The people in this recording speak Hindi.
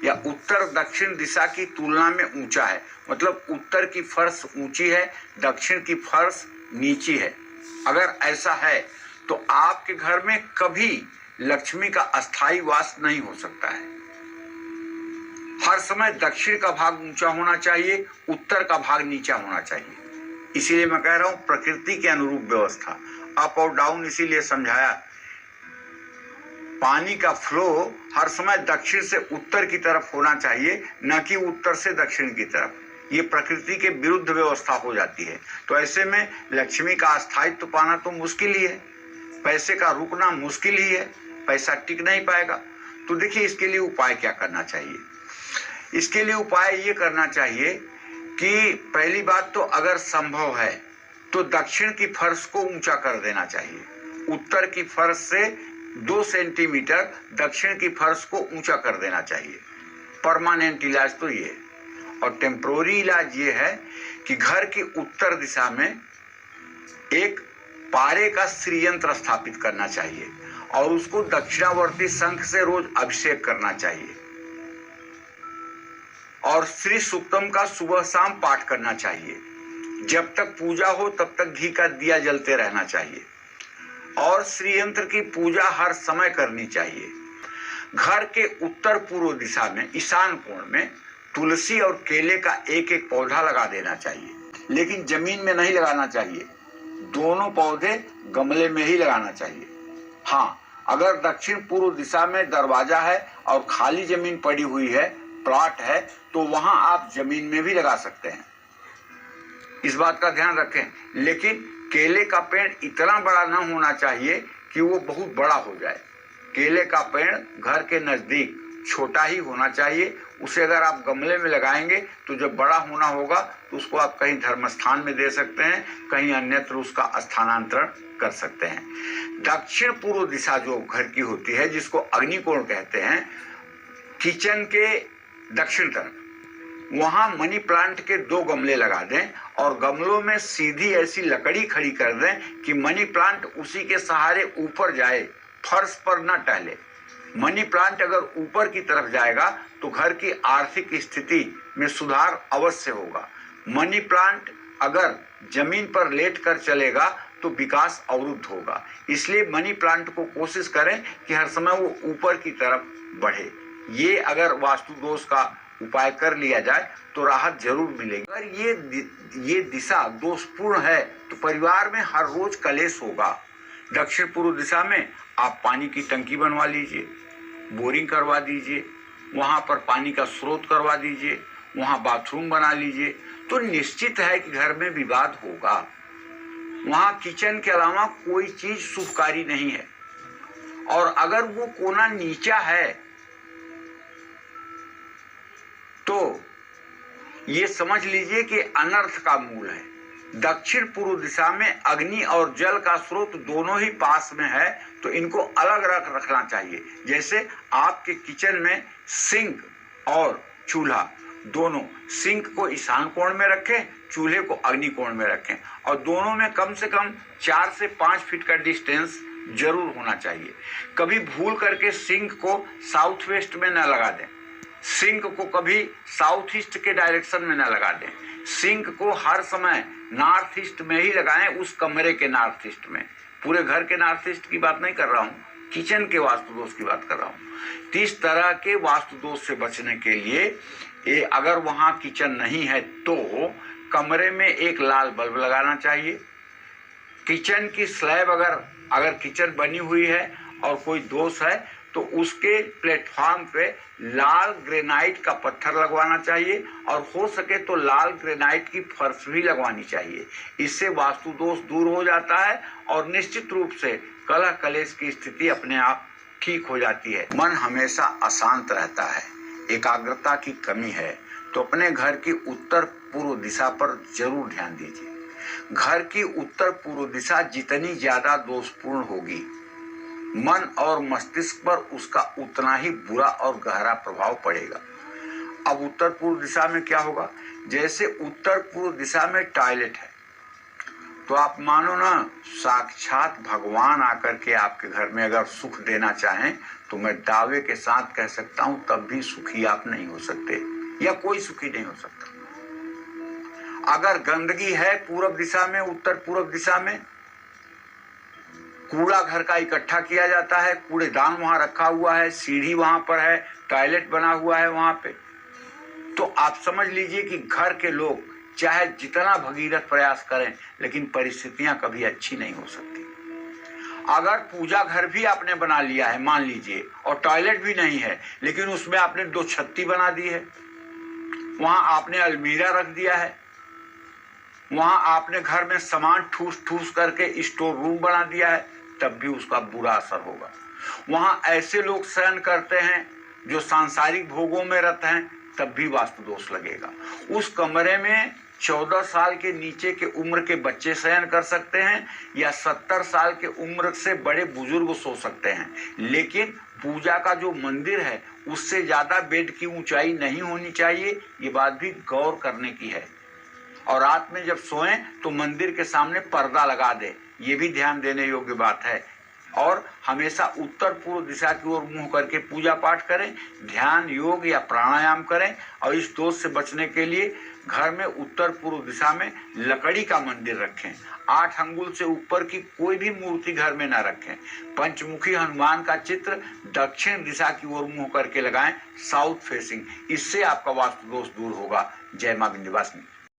या उत्तर दक्षिण दिशा की तुलना में ऊंचा है, मतलब उत्तर की फर्श ऊंची है, दक्षिण की फर्श नीची है, अगर ऐसा है तो आपके घर में कभी लक्ष्मी का अस्थायी वास नहीं हो सकता है। हर समय दक्षिण का भाग ऊंचा होना चाहिए, उत्तर का भाग नीचा होना चाहिए। इसीलिए मैं कह रहा हूं प्रकृति के अनुरूप व्यवस्था, अप और डाउन इसीलिए समझाया। पानी का फ्लो हर समय दक्षिण से उत्तर की तरफ होना चाहिए, न कि उत्तर से दक्षिण की तरफ। ये प्रकृति के विरुद्ध व्यवस्था हो जाती है। तो ऐसे में लक्ष्मी का अस्थायित्व पाना तो मुश्किल ही है, पैसे का रुकना मुश्किल ही है, पैसा टिक नहीं पाएगा। तो देखिए इसके लिए उपाय क्या करना चाहिए। इसके लिए उपाय ये करना चाहिए कि पहली बात तो अगर संभव है तो दक्षिण की फर्श को ऊंचा कर देना चाहिए। उत्तर की फर्श से 2 सेंटीमीटर दक्षिण की फर्श को ऊंचा कर देना चाहिए। परमानेंट इलाज तो ये, और टेम्पोररी इलाज ये है कि घर की उत्तर दिशा में एक पारे का श्रीयंत्र स्थापित करना चाहिए और उसको दक्षिणावर्ती शंख से रोज अभिषेक करना चाहिए और श्री सूक्तम का सुबह शाम पाठ करना चाहिए। जब तक पूजा हो तब तक घी का दिया जलते रहना चाहिए और श्रीयंत्र की पूजा हर समय करनी चाहिए। घर के उत्तर पूर्व दिशा में ईशान कोण में तुलसी और केले का एक एक पौधा लगा देना चाहिए, लेकिन जमीन में नहीं लगाना चाहिए। दोनों पौधे गमले में ही लगाना चाहिए। हाँ, अगर दक्षिण पूर्व दिशा में दरवाजा है और खाली जमीन पड़ी हुई है, प्लॉट है, तो वहां आप जमीन में भी लगा सकते हैं। इस बात का ध्यान रखें। लेकिन केले का पेड़ इतना बड़ा ना होना चाहिए कि वो बहुत बड़ा हो जाए। केले का पेड़ घर के नजदीक छोटा ही होना चाहिए। उसे अगर आप गमले में लगाएंगे तो जब बड़ा होना होगा तो उसको आप कहीं धर्म स्थान में दे सकते हैं, कहीं अन्यत्र उसका स्थानांतरण कर सकते हैं। दक्षिण पूर्व दिशा जो घर की होती है, जिसको अग्निकोण कहते हैं, किचन के दक्षिण तरफ, वहां मनी प्लांट के 2 गमले लगा दें और गमलों में सीधी ऐसी लकड़ी खड़ी कर दें कि मनी प्लांट उसी के सहारे ऊपर जाए, फर्श पर न टहले। मनी प्लांट अगर ऊपर की तरफ जाएगा तो घर की आर्थिक स्थिति में सुधार अवश्य होगा। मनी प्लांट अगर जमीन पर लेट कर चलेगा तो विकास अवरुद्ध होगा। इसलिए मनी प्लांट को कोशिश करें कि हर समय वो ऊपर की तरफ बढ़े। ये अगर वास्तु दोष का उपाय कर लिया जाए तो राहत जरूर मिलेगी। अगर ये दिशा दोषपूर्ण है तो परिवार में हर रोज कलेश होगा। दक्षिण पूर्व दिशा में आप पानी की टंकी बनवा लीजिए, बोरिंग करवा दीजिए, वहां पर पानी का स्रोत करवा दीजिए, वहां बाथरूम बना लीजिए, तो निश्चित है कि घर में विवाद होगा। वहां किचन के अलावा कोई चीज शुभकारी नहीं है। और अगर वो कोना नीचा है तो ये समझ लीजिए कि अनर्थ का मूल है। दक्षिण पूर्व दिशा में अग्नि और जल का स्रोत दोनों ही पास में है, तो इनको अलग रखना चाहिए। जैसे आपके किचन में सिंक और चूल्हा दोनों, सिंक को ईशान कोण में रखें, चूल्हे को अग्नि कोण में रखें, और दोनों में कम से कम 4 से 5 फीट का डिस्टेंस जरूर होना चाहिए। कभी भूल करके सिंक को साउथ वेस्ट में न लगा दें, सिंक को कभी साउथ ईस्ट के डायरेक्शन में न लगा दें। सिंक को हर समय नॉर्थ ईस्ट में ही लगाएं, उस कमरे के नॉर्थ ईस्ट में। पूरे घर के नॉर्थ ईस्ट की बात नहीं कर रहा हूं, किचन के वास्तु दोष की बात कर रहा हूं। इस तरह के वास्तु दोष से बचने के लिए अगर वहां किचन नहीं है तो कमरे में एक लाल बल्ब लगाना चाहिए। किचन की स्लैब अगर किचन बनी हुई है और कोई दोष है तो उसके प्लेटफॉर्म पे लाल ग्रेनाइट का पत्थर लगवाना चाहिए और हो सके तो लाल ग्रेनाइट की फर्श भी लगवानी चाहिए। इससे वास्तु दोष दूर हो जाता है और निश्चित रूप से कलह कलेश की स्थिति अपने आप ठीक हो जाती है। मन हमेशा अशांत रहता है, एकाग्रता की कमी है, तो अपने घर की उत्तर पूर्व दिशा पर जरूर ध्यान दीजिए। घर की उत्तर पूर्व दिशा जितनी ज्यादा दोषपूर्ण होगी, मन और मस्तिष्क पर उसका उतना ही बुरा और गहरा प्रभाव पड़ेगा। अब उत्तर पूर्व दिशा में क्या होगा, जैसे उत्तर पूर्व दिशा में टॉयलेट है तो आप मानो ना, साक्षात भगवान आकर के आपके घर में अगर सुख देना चाहें तो मैं दावे के साथ कह सकता हूं तब भी सुखी आप नहीं हो सकते, या कोई सुखी नहीं हो सकता। अगर गंदगी है पूर्व दिशा में, उत्तर पूर्व दिशा में, कूड़ा घर का इकट्ठा किया जाता है, कूड़ेदान वहां रखा हुआ है, सीढ़ी वहां पर है, टॉयलेट बना हुआ है वहां पे, तो आप समझ लीजिए कि घर के लोग चाहे जितना भगीरथ प्रयास करें लेकिन परिस्थितियां कभी अच्छी नहीं हो सकती। अगर पूजा घर भी आपने बना लिया है मान लीजिए, और टॉयलेट भी नहीं है, लेकिन उसमें आपने 2 छत्ती बना दी है, वहां आपने अलमीरा रख दिया है, वहां आपने घर में सामान ठूस ठूस करके स्टोर रूम बना दिया है, तब भी उसका बुरा असर होगा। वहां ऐसे लोग शयन करते हैं जो सांसारिक भोगों में रत हैं, तब भी वास्तु दोष लगेगा। उस कमरे में 14 साल के नीचे के उम्र के बच्चे शयन कर सकते हैं या 70 साल के उम्र से बड़े बुजुर्ग सो सकते हैं, लेकिन पूजा का जो मंदिर है उससे ज्यादा बेड की ऊंचाई नहीं होनी चाहिए। ये बात भी गौर करने की है। और रात में जब सोएं तो मंदिर के सामने पर्दा लगा दें, ये भी ध्यान देने योग्य बात है। और हमेशा उत्तर पूर्व दिशा की ओर मुंह करके पूजा पाठ करें, ध्यान योग या प्राणायाम करें। और इस दोष से बचने के लिए घर में उत्तर पूर्व दिशा में लकड़ी का मंदिर रखें। 8 अंगुल से ऊपर की कोई भी मूर्ति घर में ना रखें। पंचमुखी हनुमान का चित्र दक्षिण दिशा की ओर मुंह करके लगाएं, साउथ फेसिंग। इससे आपका वास्तु दोष दूर होगा। जय मां विंध्यवासिनी।